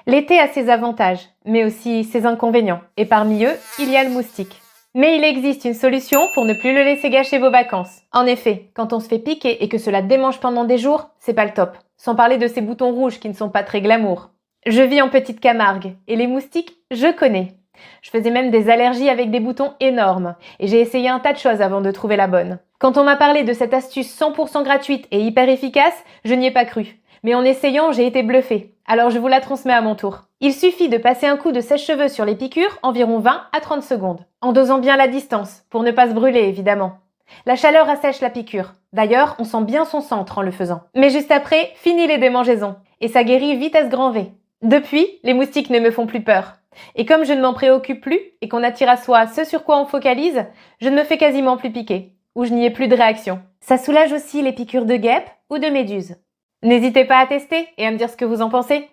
L'été a ses avantages, mais aussi ses inconvénients. Et parmi eux, il y a le moustique. Mais il existe une solution pour ne plus le laisser gâcher vos vacances. En effet, quand on se fait piquer et que cela démange pendant des jours, c'est pas le top. Sans parler de ces boutons rouges qui ne sont pas très glamour. Je vis en petite Camargue, et les moustiques, je connais. Je faisais même des allergies avec des boutons énormes, et j'ai essayé un tas de choses avant de trouver la bonne. Quand on m'a parlé de cette astuce 100% gratuite et hyper efficace, je n'y ai pas cru. Mais en essayant, j'ai été bluffée. Alors je vous la transmets à mon tour. Il suffit de passer un coup de sèche-cheveux sur les piqûres, environ 20 à 30 secondes. En dosant bien la distance, pour ne pas se brûler évidemment. La chaleur assèche la piqûre. D'ailleurs, on sent bien son centre en le faisant. Mais juste après, fini les démangeaisons. Et ça guérit vite à ce grand V. Depuis, les moustiques ne me font plus peur. Et comme je ne m'en préoccupe plus et qu'on attire à soi ce sur quoi on focalise, je ne me fais quasiment plus piquer. Ou je n'y ai plus de réaction. Ça soulage aussi les piqûres de guêpes ou de méduses. N'hésitez pas à tester et à me dire ce que vous en pensez.